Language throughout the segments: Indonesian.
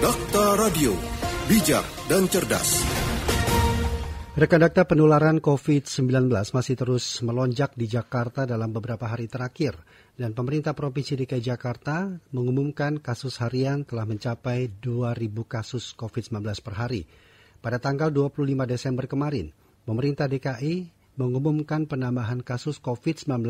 Dakta Radio, bijak dan cerdas. Rekan Dakta, penularan COVID-19 masih terus melonjak di Jakarta dalam beberapa hari terakhir. Dan pemerintah Provinsi DKI Jakarta mengumumkan kasus harian telah mencapai 2.000 kasus COVID-19 per hari. Pada tanggal 25 Desember kemarin, pemerintah DKI mengumumkan penambahan kasus COVID-19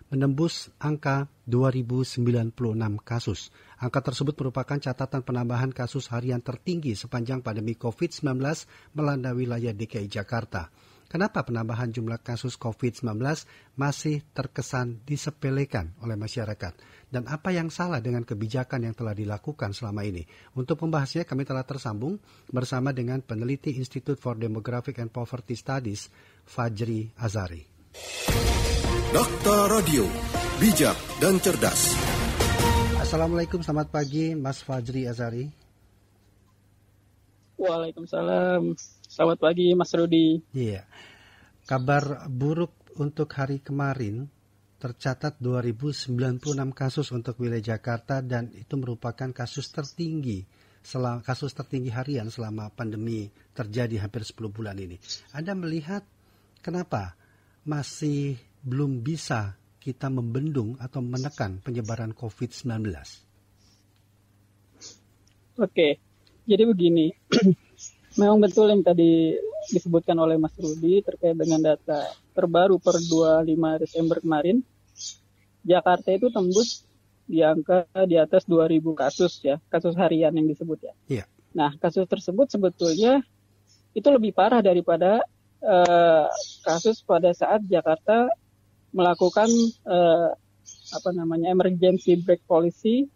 menembus angka 2.096 kasus. Angka tersebut merupakan catatan penambahan kasus harian tertinggi sepanjang pandemi COVID-19 melanda wilayah DKI Jakarta. Kenapa penambahan jumlah kasus COVID-19 masih terkesan disepelekan oleh masyarakat? Dan apa yang salah dengan kebijakan yang telah dilakukan selama ini? Untuk membahasnya, kami telah tersambung bersama dengan peneliti Institute for Demographic and Poverty Studies, Fajri Azari. Dakta Radio, bijak dan cerdas. Assalamualaikum, selamat pagi Mas Fajri Azari. Waalaikumsalam, selamat pagi Mas Rudi. Iya, kabar buruk untuk hari kemarin tercatat 2.096 kasus untuk wilayah Jakarta dan itu merupakan kasus tertinggi harian selama pandemi terjadi hampir 10 bulan ini. Anda melihat kenapa masih belum bisa kita membendung atau menekan penyebaran COVID-19? Oke, jadi begini, memang betul yang tadi disebutkan oleh Mas Rudi terkait dengan data terbaru per 25 Desember kemarin, Jakarta itu tembus di angka di atas 2.000 kasus ya, kasus harian yang disebut ya. Yeah. Nah, kasus tersebut sebetulnya itu lebih parah daripada kasus pada saat Jakarta melakukan emergency break policy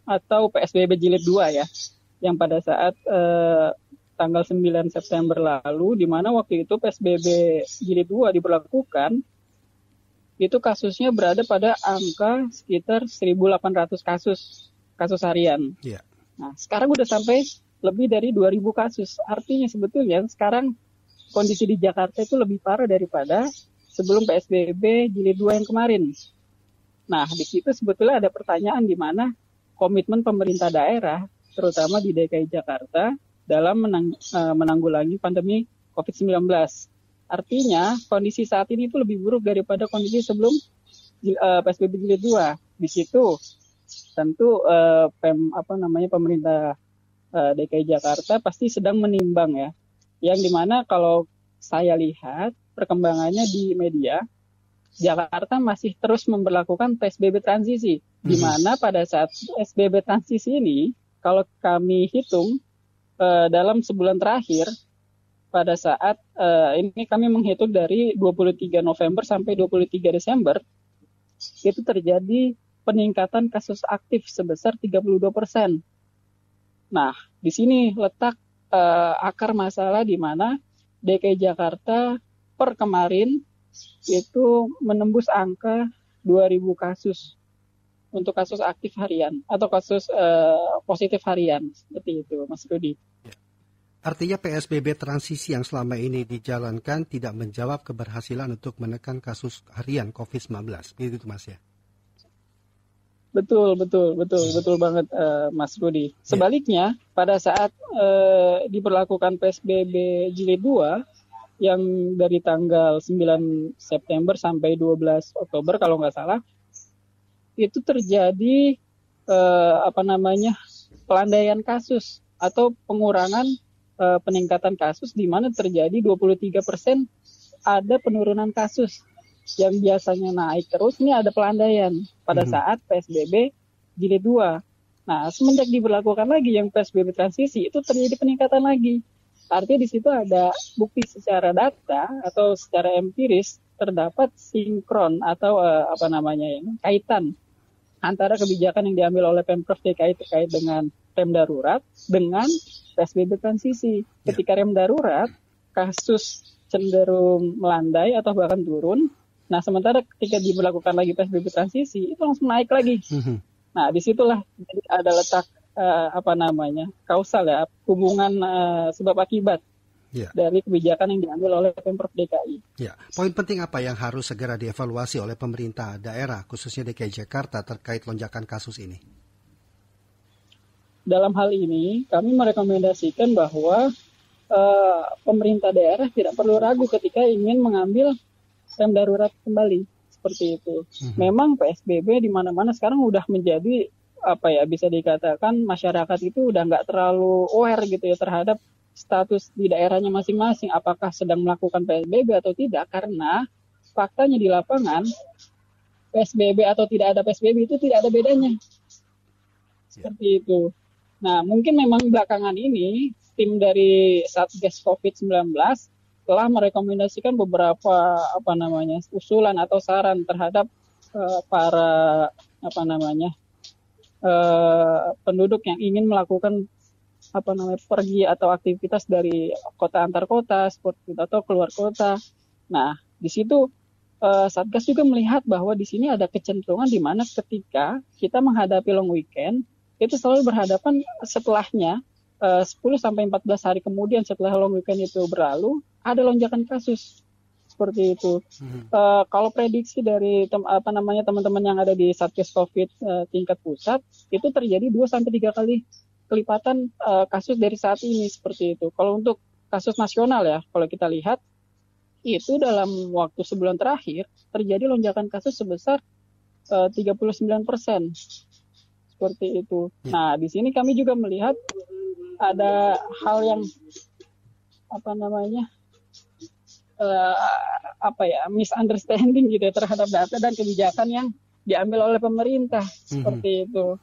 atau PSBB jilid 2 ya, yang pada saat tanggal 9 September lalu, di mana waktu itu PSBB jilid 2 diberlakukan, itu kasusnya berada pada angka sekitar 1.800 kasus harian. Yeah. Nah, sekarang udah sampai lebih dari 2.000 kasus. Artinya sebetulnya sekarang kondisi di Jakarta itu lebih parah daripada sebelum PSBB jilid 2 yang kemarin. Nah, di situ sebetulnya ada pertanyaan di mana komitmen pemerintah daerah, terutama di DKI Jakarta, dalam menanggulangi pandemi COVID-19. Artinya, kondisi saat ini itu lebih buruk daripada kondisi sebelum PSBB jilid 2. Di situ tentu pemerintah DKI Jakarta pasti sedang menimbang ya. Yang dimana kalau saya lihat perkembangannya di media, Jakarta masih terus memberlakukan PSBB transisi. Di mana pada saat PSBB transisi ini, kalau kami hitung dalam sebulan terakhir, pada saat ini kami menghitung dari 23 November sampai 23 Desember, itu terjadi peningkatan kasus aktif sebesar 32%. Nah, di sini letak akar masalah di mana DKI Jakarta per kemarin itu menembus angka 2.000 kasus untuk kasus aktif harian atau kasus positif harian, seperti itu, Mas Rudi. Artinya PSBB transisi yang selama ini dijalankan tidak menjawab keberhasilan untuk menekan kasus harian COVID-19. Begitu Mas ya? Betul banget Mas Rudi. Sebaliknya, pada saat diberlakukan PSBB jilid 2 yang dari tanggal 9 September sampai 12 Oktober kalau nggak salah, itu terjadi pelandaian kasus atau pengurangan peningkatan kasus, di mana terjadi 23% ada penurunan kasus yang biasanya naik terus, ini ada pelandaian pada saat PSBB jilid 2. Nah, semenjak diberlakukan lagi yang PSBB transisi, itu terjadi peningkatan lagi. Artinya di situ ada bukti secara data atau secara empiris terdapat sinkron atau kaitan antara kebijakan yang diambil oleh Pemprov DKI terkait dengan rem darurat dengan PSBB transisi. Ketika rem darurat, kasus cenderung melandai atau bahkan turun. Nah, sementara ketika diberlakukan lagi PSBB transisi, itu langsung naik lagi. Nah, disitulah jadi ada letak kausal ya, hubungan sebab akibat dari kebijakan yang diambil oleh Pemprov DKI. Ya, poin penting apa yang harus segera dievaluasi oleh pemerintah daerah, khususnya DKI Jakarta terkait lonjakan kasus ini? dalam hal ini kami merekomendasikan bahwa pemerintah daerah tidak perlu ragu ketika ingin mengambil rem darurat kembali seperti itu. Memang PSBB di mana-mana sekarang udah menjadi bisa dikatakan masyarakat itu udah nggak terlalu aware gitu ya terhadap status di daerahnya masing-masing, apakah sedang melakukan PSBB atau tidak, karena faktanya di lapangan PSBB atau tidak ada PSBB itu tidak ada bedanya. Seperti itu. Nah, mungkin memang belakangan ini tim dari Satgas COVID-19 telah merekomendasikan beberapa usulan atau saran terhadap para penduduk yang ingin melakukan pergi atau aktivitas dari kota antar kota seperti itu, atau keluar kota. Nah, di situ Satgas juga melihat bahwa di sini ada kecenderungan di mana ketika kita menghadapi long weekend itu selalu berhadapan setelahnya 10 sampai 14 hari kemudian setelah long weekend itu berlalu ada lonjakan kasus seperti itu. Kalau prediksi dari teman-teman yang ada di Satgas Covid tingkat pusat itu terjadi 2 sampai 3 kali kelipatan kasus dari saat ini seperti itu. Kalau untuk kasus nasional ya, kalau kita lihat itu dalam waktu sebulan terakhir terjadi lonjakan kasus sebesar 39%. Seperti itu. Nah, di sini kami juga melihat ada hal yang misunderstanding gitu ya terhadap data dan kebijakan yang diambil oleh pemerintah seperti itu.